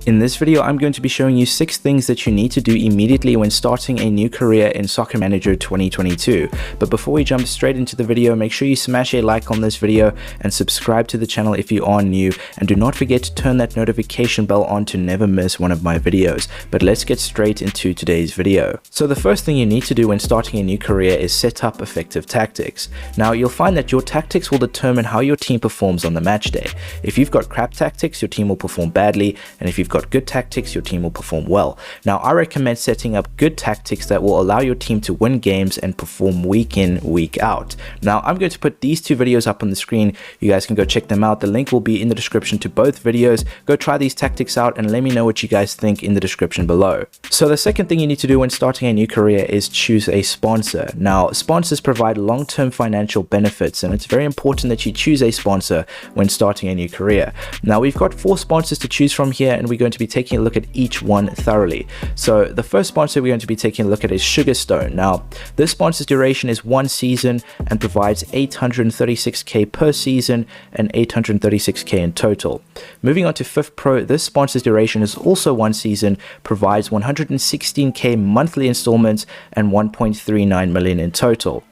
In this video, I'm going to be showing you 6 things that you need to do immediately when starting a new career in Soccer Manager 2022. But before we jump straight into the video, make sure you smash a like on this video and subscribe to the channel if you are new, and do not forget to turn that notification bell on to never miss one of my videos. But let's get straight into today's video. So the first thing you need to do when starting a new career is set up effective tactics. Now you'll find that your tactics will determine how your team performs on the match day. If you've got crap tactics, your team will perform badly, and if you've got good tactics, your team will perform well. Now I recommend setting up good tactics that will allow your team to win games and perform week in, week out. Now I'm going to put these 2 videos up on the screen. You guys can go check them out. The link will be in the description to both videos. Go try these tactics out and let me know what you guys think in the description below. So the second thing you need to do when starting a new career is choose a sponsor. Now sponsors provide long-term financial benefits, and it's very important that you choose a sponsor when starting a new career. Now we've got 4 sponsors to choose from here, and we're going to be taking a look at each one thoroughly. So the first sponsor we're going to be taking a look at is Sugarstone. Now this sponsor's duration is 1 season and provides 836k per season and 836k in total. Moving on to Fifth Pro, this sponsor's duration is also 1 season, provides 116k monthly installments and 1.39 million in total.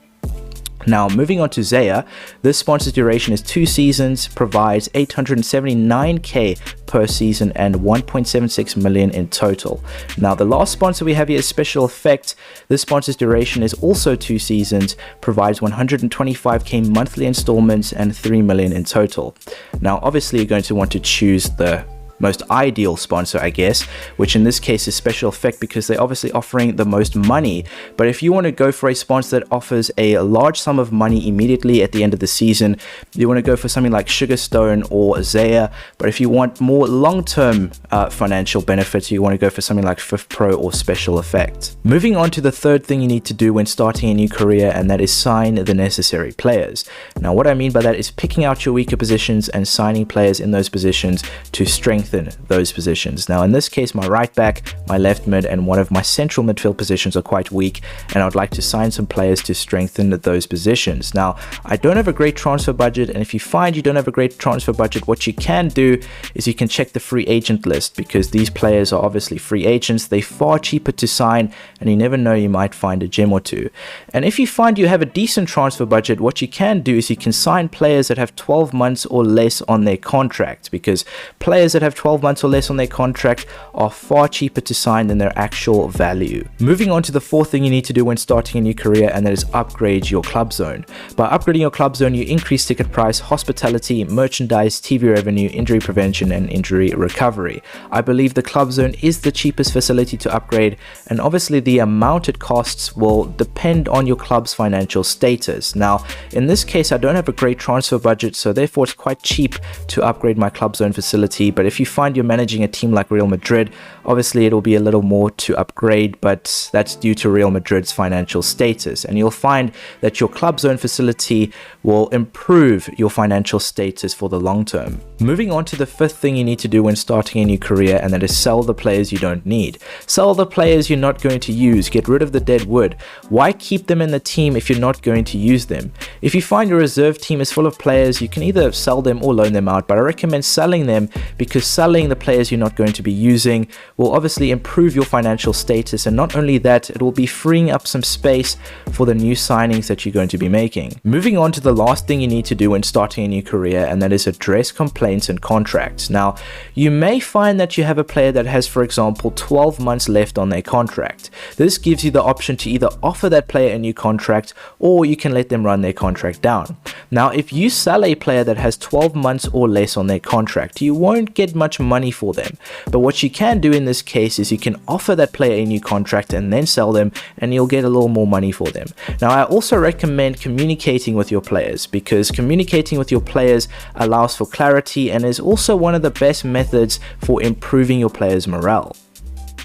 Now moving on to Zaya, this sponsor's duration is 2 seasons, provides 879k per season and 1.76 million in total. Now the last sponsor we have here is Special Effect. This sponsor's duration is also 2 seasons, provides 125k monthly installments and 3 million in total. Now obviously you're going to want to choose the most ideal sponsor, I guess, which in this case is Special Effect, because they're obviously offering the most money. But if you want to go for a sponsor that offers a large sum of money immediately at the end of the season, you want to go for something like Sugarstone or Zaya. But if you want more long-term financial benefits, you want to go for something like Fifth Pro or Special Effect. Moving on to the third thing you need to do when starting a new career, and that is sign the necessary players. Now what I mean by that is picking out your weaker positions and signing players in those positions to strengthen those positions. Now in this case, my right back, my left mid, and one of my central midfield positions are quite weak, and I'd like to sign some players to strengthen those positions. Now I don't have a great transfer budget, and if you find you don't have a great transfer budget, what you can do is you can check the free agent list, because these players are obviously free agents. They're far cheaper to sign, and you never know, you might find a gem or two. And if you find you have a decent transfer budget, what you can do is you can sign players that have 12 months or less on their contract, because players that have 12 months or less on their contract are far cheaper to sign than their actual value. Moving on to the fourth thing you need to do when starting a new career, and that is upgrade your club zone. By upgrading your club zone, you increase ticket price, hospitality, merchandise, TV revenue, injury prevention, and injury recovery. I believe the club zone is the cheapest facility to upgrade, and obviously the amount it costs will depend on your club's financial status. Now in this case, I don't have a great transfer budget, so therefore it's quite cheap to upgrade my club zone facility. But if you find you're managing a team like Real Madrid, obviously it'll be a little more to upgrade, but that's due to Real Madrid's financial status, and you'll find that your club zone facility will improve your financial status for the long term. Moving on to the fifth thing you need to do when starting a new career, and that is sell the players you don't need. Sell the players you're not going to use. Get rid of the dead wood. Why keep them in the team if you're not going to use them? If you find your reserve team is full of players, you can either sell them or loan them out, but I recommend selling them, because selling the players you're not going to be using will obviously improve your financial status, and not only that, it will be freeing up some space for the new signings that you're going to be making. Moving on to the last thing you need to do when starting a new career, and that is address complaints and contracts. Now you may find that you have a player that has, for example, 12 months left on their contract. This gives you the option to either offer that player a new contract, or you can let them run their contract down. Now if you sell a player that has 12 months or less on their contract, you won't get much money for them, but what you can do in this case is you can offer that player a new contract and then sell them, and you'll get a little more money for them. Now I also recommend communicating with your players, because communicating with your players allows for clarity and is also one of the best methods for improving your players' morale.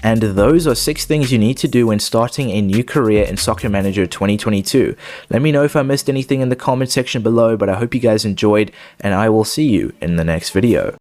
And those are 6 things you need to do when starting a new career in Soccer Manager 2022. Let me know if I missed anything in the comment section below, but I hope you guys enjoyed, and I will see you in the next video.